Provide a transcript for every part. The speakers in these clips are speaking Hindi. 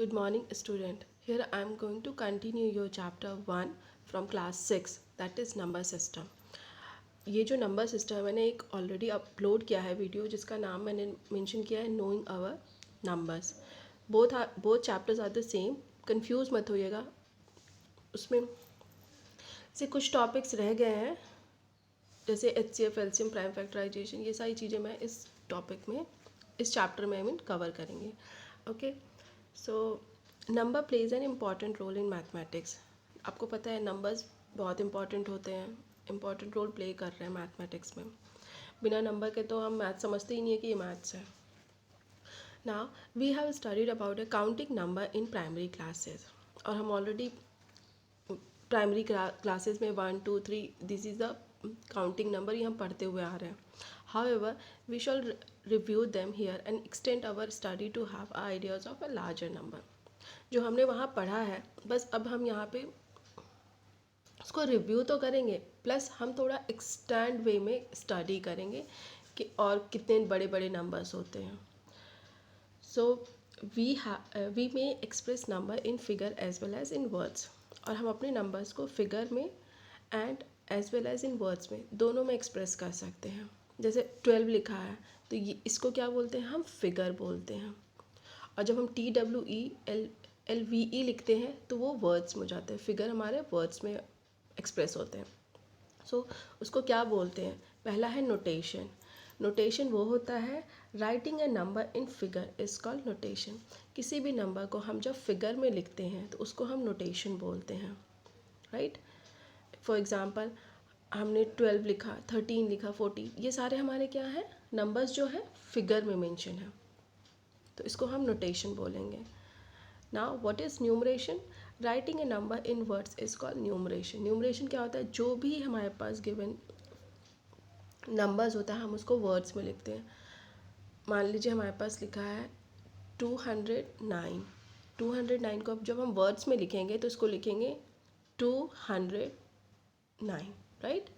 Good morning, student. Here I am going to continue your chapter 1 from class 6, that is number system. ये जो नंबर सिस्टम है मैंने एक ऑलरेडी अपलोड किया है वीडियो जिसका नाम मैंने मेंशन किया है knowing our numbers. Both chapters are the same. Confuse मत होइएगा, उसमें से कुछ टॉपिक्स रह गए हैं जैसे HCF, एलसीएम, प्राइम फैक्टराइजेशन. ये सारी चीज़ें मैं इस टॉपिक में इस चैप्टर में कवर करेंगे. Okay, so number plays an important role in mathematics. आपको पता है नंबर्स बहुत इंपॉर्टेंट होते हैं, इम्पॉर्टेंट रोल प्ले कर रहे हैं मैथमेटिक्स में. बिना नंबर के तो हम मैथ समझते ही नहीं है कि ये मैथ्स है. Now we have studied about a counting number in primary classes. और हम ऑलरेडी प्राइमरी क्लासेस में 1 2 3 this is the counting number ये हम पढ़ते हुए आ रहे हैं. However, we shall review them here and extend our study to have ideas of a larger number. जो हमने वहाँ पढ़ा है बस अब हम यहाँ पे उसको रिव्यू तो करेंगे प्लस हम थोड़ा एक्सटेंड वे में स्टडी करेंगे कि और कितने बड़े बड़े नंबर्स होते हैं. So we may express number in figure as well as in words. और हम अपने नंबर्स को फिगर में and as well as in words में दोनों में एक्सप्रेस कर सकते हैं. जैसे 12 लिखा है तो ये इसको क्या बोलते हैं, हम फिगर बोलते हैं. और जब हम TWELLVE लिखते हैं तो वो वर्ड्स में हो जाते हैं, फिगर हमारे वर्ड्स में एक्सप्रेस होते हैं. सो उसको क्या बोलते हैं, पहला है नोटेशन. नोटेशन वो होता है writing a number in figure is called notation. किसी भी नंबर को हम जब फिगर में लिखते हैं तो उसको हम नोटेशन बोलते हैं, राइट. फॉर एग्ज़ाम्पल हमने 12 लिखा, 13 लिखा, 14, ये सारे हमारे क्या है नंबर्स जो है फिगर में मेंशन है, तो इसको हम नोटेशन बोलेंगे. Now what is numeration. Writing a number in words is called numeration. Numeration क्या होता है, जो भी हमारे पास गिवन नंबर्स होता है हम उसको वर्ड्स में लिखते हैं. मान लीजिए हमारे पास लिखा है 209. 209 को अब जब हम वर्ड्स में लिखेंगे तो इसको लिखेंगे 209, राइट.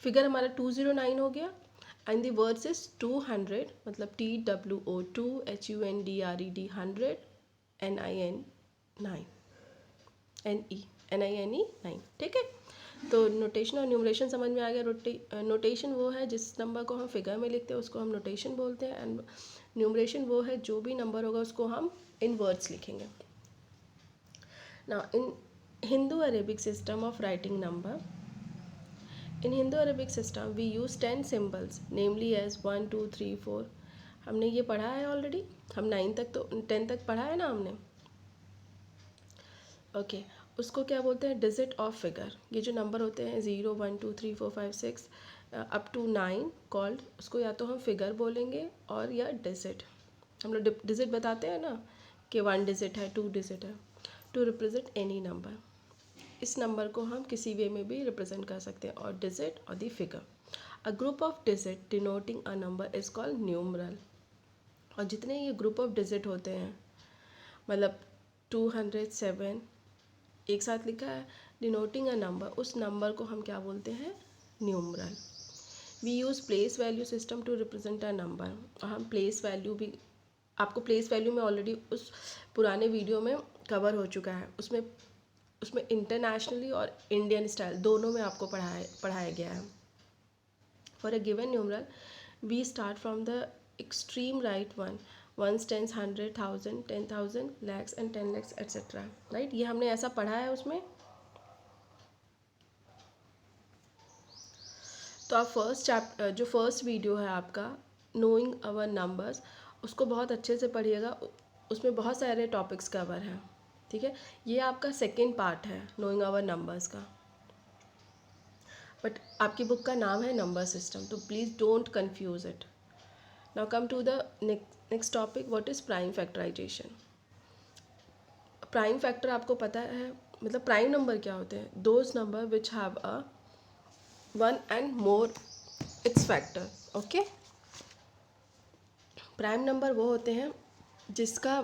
फिगर हमारा 209 हो गया एंड द वर्ड्स इज 200 मतलब TWO2 HUNDRED 100 NIN 9 NINE 9. ठीक है, तो नोटेशन और न्यूमरेशन समझ में आ गया. नोटेशन वो है जिस नंबर को हम फिगर में लिखते हैं उसको हम नोटेशन बोलते हैं एंड न्यूमरेशन वो है जो भी नंबर होगा उसको हम इन वर्ड्स लिखेंगे. Now in Hindu Arabic system of writing number. In Hindu-Arabic system, we use 10 symbols, namely as 1, 2, 3, 4. हमने ये पढ़ा है ऑलरेडी, हम 9 तक तो 10 तक पढ़ा है ना हमने. ओके, उसको क्या बोलते हैं, डिजिट ऑफ फिगर. ये जो नंबर होते हैं 0 1 2 3 4 5 6 अप टू 9 कॉल्ड, उसको या तो हम फिगर बोलेंगे और या डिजिट. हम लोग डिजिट बताते हैं ना कि 1 डिजिट है, 2 डिजिट है, टू रिप्रेजेंट एनी नंबर. इस नंबर को हम किसी वे में भी रिप्रेजेंट कर सकते हैं, और डिजिट और the figure. A group of digit denoting a number is called numeral. और जितने ये ग्रुप ऑफ डिजिट होते हैं मतलब 207 एक साथ लिखा है डिनोटिंग अ नंबर, उस नंबर को हम क्या बोलते हैं, numeral. We use place value system to represent a number. और हम प्लेस वैल्यू भी, आपको प्लेस वैल्यू में ऑलरेडी उस पुराने वीडियो में कवर हो चुका है. उसमें इंटरनेशनली और इंडियन स्टाइल दोनों में आपको पढ़ाया गया है. For a given numeral we start from the extreme right one, ones, tens, 100, 1000, 10,000, lakhs and 10 lakhs etcetera, right. ये हमने ऐसा पढ़ा है उसमें. तो आप जो फर्स्ट वीडियो है आपका नोइंग आवर नंबर्स, उसको बहुत अच्छे से पढ़िएगा. उसमें बहुत सारे टॉपिक्स कवर हैं, ठीक है. ये आपका सेकेंड पार्ट है नोइंग आवर नंबर्स का, बट आपकी बुक का नाम है नंबर सिस्टम, तो please don't confuse it. Now come to the next topic, what is prime factorisation. Prime factor आपको पता है, मतलब प्राइम नंबर क्या होते हैं, those number which have a 1 and more its factor. Okay, prime number वो होते हैं जिसका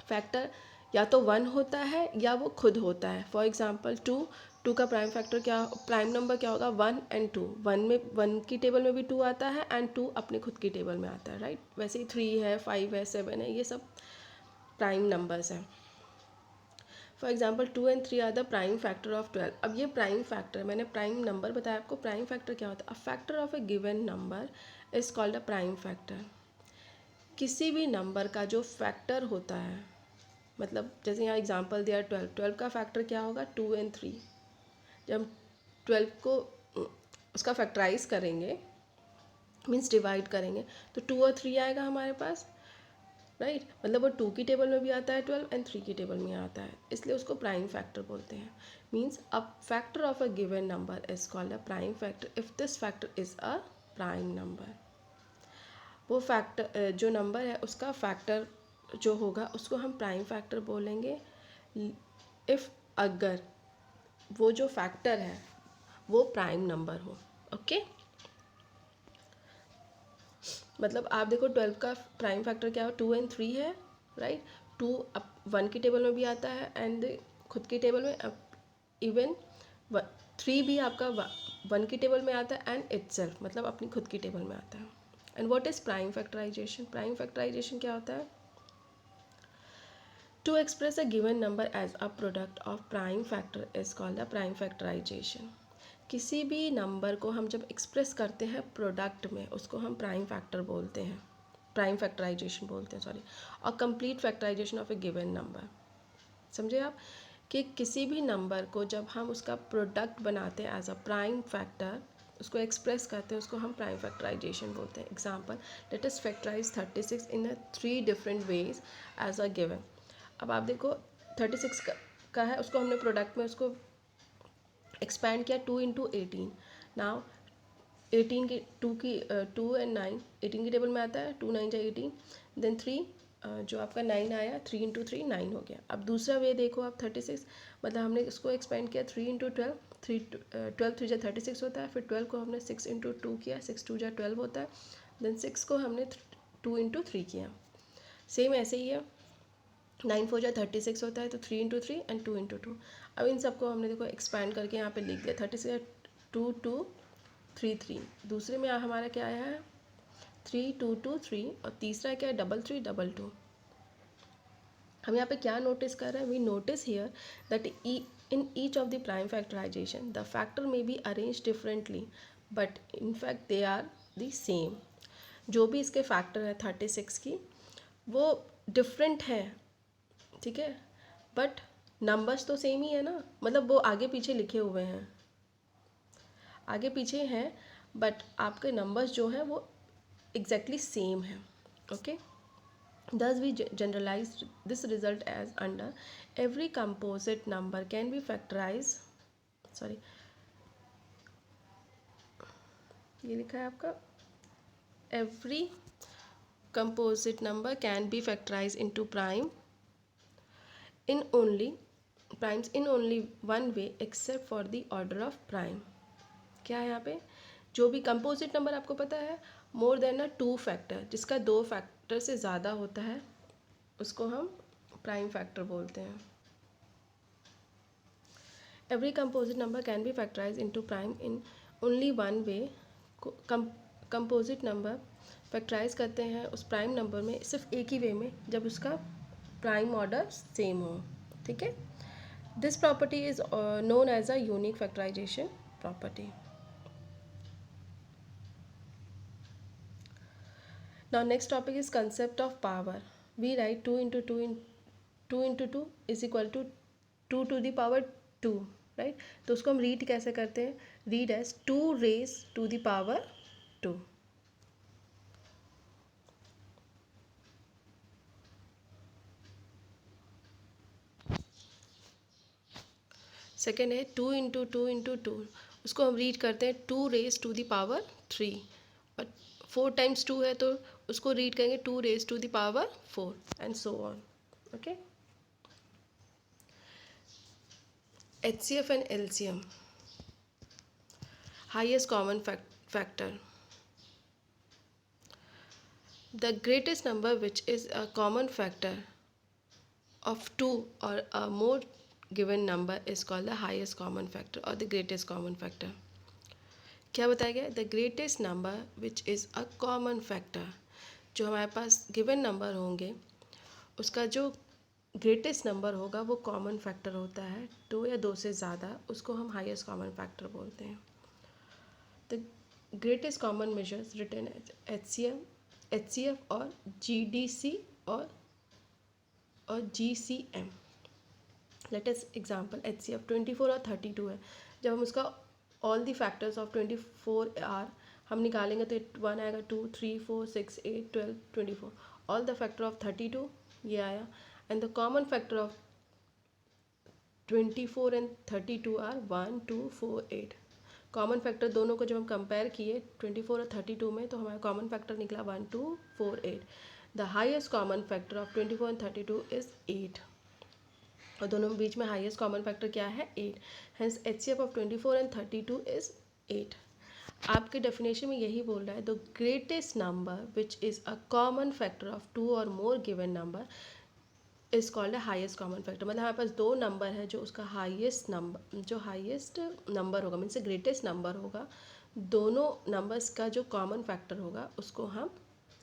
फैक्टर या तो 1 होता है या वो खुद होता है. फॉर एग्जांपल 2 का प्राइम फैक्टर प्राइम नंबर क्या होगा, 1 एंड 2. 1 की टेबल में भी 2 आता है एंड 2 अपने खुद की टेबल में आता है, राइट. वैसे ही 3 है, 5 है, 7 है, ये सब प्राइम नंबर्स हैं। For example 2 and 3 are the prime factor of 12। अब ये प्राइम फैक्टर, मैंने प्राइम नंबर बताया आपको, प्राइम फैक्टर क्या होता है? A factor of a given number is called a prime factor. किसी भी नंबर का जो फैक्टर होता है, मतलब जैसे यहाँ एग्जांपल दिया 12 का फैक्टर क्या होगा? 2 and 3। जब हम 12 को उसका फैक्टराइज करेंगे, मीन्स डिवाइड करेंगे, तो 2 और 3 आएगा हमारे पास, राइट मतलब वो 2 की टेबल में भी आता है 12 एंड 3 की टेबल में आता है, इसलिए उसको प्राइम फैक्टर बोलते हैं। Means a factor of a given number is called a prime factor if this factor is a prime number. वो फैक्टर जो नंबर है उसका फैक्टर जो होगा उसको हम प्राइम फैक्टर बोलेंगे इफ़ अगर वो जो फैक्टर है वो प्राइम नंबर हो। ओके मतलब आप देखो 12 का प्राइम फैक्टर क्या हो? 2 and 3 है, राइट। 2 अब 1 की टेबल में भी आता है एंड खुद की टेबल में, अब इवन 3 भी आपका 1 की टेबल में आता है एंड इटसेल्फ, मतलब अपनी खुद की टेबल में आता है। And what is prime factorisation? Prime factorisation क्या होता है? To express a given number as a product of prime factor is called the prime factorisation. किसी भी नंबर को हम जब एक्सप्रेस करते हैं प्रोडक्ट में, उसको हम प्राइम फैक्टर बोलते हैं, प्राइम फैक्टराइजेशन बोलते हैं, सॉरी। और complete factorisation of a given number, समझे आप? कि किसी भी नंबर को जब हम उसका प्रोडक्ट बनाते हैं एज अ प्राइम फैक्टर, उसको एक्सप्रेस करते हैं, उसको हम प्राइम फैक्टराइजेशन बोलते हैं। Example, let us factorise 36 in 3 different ways as a given. अब आप देखो 36 का है, उसको हमने प्रोडक्ट में उसको एक्सपैंड किया 2 into 18। नाउ 18 की 2 and 9 18 की टेबल में आता है, 2 9 जा 18, देन 3 जो आपका 9 आया, 3 into 3 9 हो गया। अब दूसरा वे देखो आप 36, मतलब हमने इसको एक्सपेंड किया 3 into 12, 12 3 जा 36 होता है, फिर 12 को हमने 6 into 2 किया, 6 2 जा 12 होता है, देन 6 को हमने 2 into 3 किया। सेम ऐसे ही है, 9 4 जा 36 होता है, तो 3 into 3 एंड 2 into 2। अब इन सबको हमने देखो एक्सपैंड करके यहाँ पे लिख दिया, 36 2 2 3 3। दूसरे में हमारा क्या आया है? 3 2 2 3, और तीसरा क्या है? 3 3 2 2। हम यहाँ पे क्या नोटिस कर रहे हैं? We notice here that in each of the prime factorisation the factor may be arrange differently but in fact they are the same. जो भी इसके फैक्टर है 36 की, वो डिफरेंट है, ठीक है, बट नंबर्स तो सेम ही है ना, मतलब वो आगे पीछे लिखे हुए हैं, आगे पीछे हैं, बट आपके नंबर्स जो हैं वो एग्जैक्टली सेम है। Okay, thus we generalize this result as under every composite number can be factorized, sorry ये लिखा है आपका, every composite number can be factorized into prime in only primes in only one way except for the order of prime। क्या है यहाँ पे? जो भी कंपोजिट नंबर आपको पता है, मोर देन अ 2 फैक्टर, जिसका 2 फैक्टर से ज़्यादा होता है, उसको हम प्राइम फैक्टर बोलते हैं। Every composite number can be factorise into prime in only one way. Composite number factorise करते हैं उस प्राइम नंबर में सिर्फ एक ही वे में, जब उसका प्राइम ऑर्डर सेम हो, ठीक है। This property is known as a unique factorisation property. Now next topic is concept of power. We write 2 into 2 in 2 into 2 is equal to 2 to the power 2, right? तो उसको हम रीड कैसे करते हैं? Read as 2 raised to the power 2। Second है 2 into 2 into 2, उसको हम रीड करते हैं 2 raised to the power 3। और 4 times 2 है तो उसको रीड करेंगे 2 raised to the power 4 and so on। okay, HCF and LCM, highest common factor, the greatest number which is a common factor of 2 or a more given number is called the highest common factor or the greatest common factor। क्या बताया गया? The greatest number which is a common factor, जो हमारे पास गिवन नंबर होंगे उसका जो ग्रेटेस्ट नंबर होगा वो कॉमन फैक्टर होता है, दो या दो से ज़्यादा, उसको हम हाईएस्ट कॉमन फैक्टर बोलते हैं। The greatest common measures return HCF और GDC और GCM। Let us example HCF 24 और 32 है। जब हम उसका all the factors of 24 are हम निकालेंगे तो 1 आएगा, 2 3 4 6 8 12 24। ऑल द फैक्टर ऑफ 32 ये आया, and the common factor of 24 and 32 are 1 2 4 8। Common factor दोनों को जब हम कंपेयर किए 24 और 32 में, तो हमारा कॉमन फैक्टर निकला 1 2 4 8। The highest common factor of 24 and 32 is 8, और दोनों के बीच में हाईएस्ट कॉमन फैक्टर क्या है, 8। Hence HCF of 24 and 32 is 8। आपके डेफिनेशन में यही बोल रहा है, the greatest number which is a common factor of two और more given number is called highest common factor. मतलब हमारे पास दो नंबर है जो उसका हाईएस्ट नंबर होगा, मीन्स ग्रेटेस्ट नंबर होगा, दोनों नंबर्स का जो कॉमन फैक्टर होगा उसको हम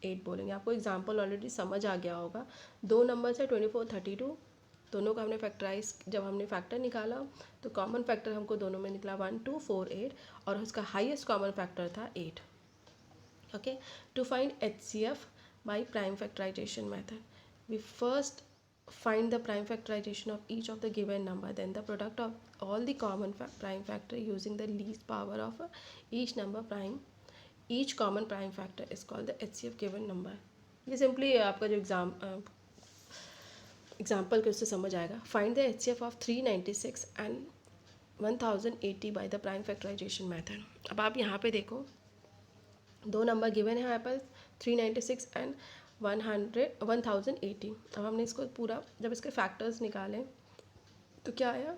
8 बोलेंगे। आपको एग्जांपल ऑलरेडी समझ आ गया होगा। दो नंबर्स है 24 32, दोनों का हमने फैक्टराइज, जब हमने फैक्टर निकाला तो कॉमन फैक्टर हमको दोनों में निकला 1 2 4 8, और उसका हाईएस्ट कॉमन फैक्टर था 8। Okay, to find HCF by prime factorization method, we first find the prime factorization of each of the given number, then the product of all the common prime factor using the least power of each number prime, each common prime factor is called the HCF given number। ये सिंपली आपका जो एग्जाम्पल के उससे समझ आएगा। Find the HCF of 396 and 1080 by the prime factorization method. अब आप यहाँ पे देखो, दो नंबर गिवन है हमारे पास 396 एंड 1080। अब हमने इसको पूरा, जब इसके फैक्टर्स निकालें तो क्या आया,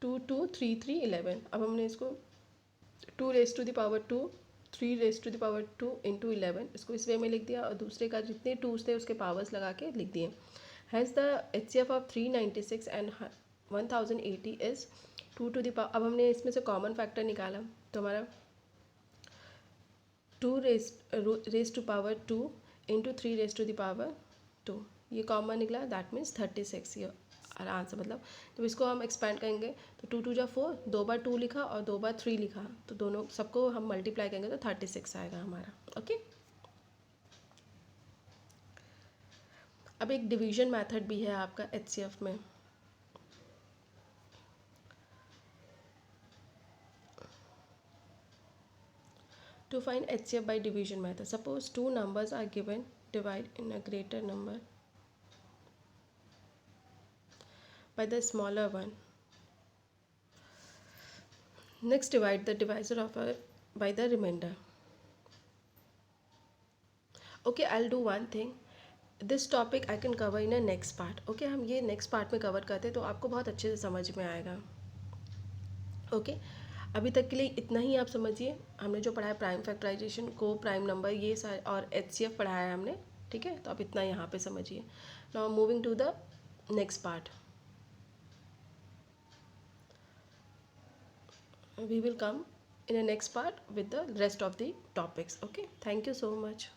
2 2 3 3 11। अब हमने इसको 2 raise to the power 2 3 raise to the power 2 into 11 इसको इस वे में लिख दिया, और दूसरे का जितने टूज थे उसके पावर्स लगा के लिख दिए। Has the HCF of 396 and 1080 is 2 to the power. अब हमने इसमें से कॉमन फैक्टर निकाला तो हमारा 2 raise to power 2 into 3 raise to the power 2, ये कॉमन निकला, दैट मीन्स 36। ये आंसर, मतलब जब इसको हम एक्सपेंड करेंगे तो 2 2 जा 4, दो बार 2 लिखा और दो बार 3 लिखा, तो दोनों सबको हम मल्टीप्लाई करेंगे तो 36 आएगा हमारा। ओके, अब एक डिवीजन मेथड भी है आपका HCF में। To find HCF by division method, suppose two numbers are given, divide in a greater number by the smaller one. Next divide the divisor of by the remainder. Okay, I'll do one thing. This topic I can cover in a next part. Okay, हम ये next part में cover करते तो आपको बहुत अच्छे से समझ में आएगा। Okay, अभी तक के लिए इतना ही आप समझिए। हमने जो पढ़ा है प्राइम फैक्टराइजेशन को, प्राइम नंबर, ये सारे और HCF पढ़ाया है हमने, ठीक है। तो आप इतना यहाँ पे समझिए। Now moving to the next part, we will come in the next part with the rest of the topics. Okay, thank you so much.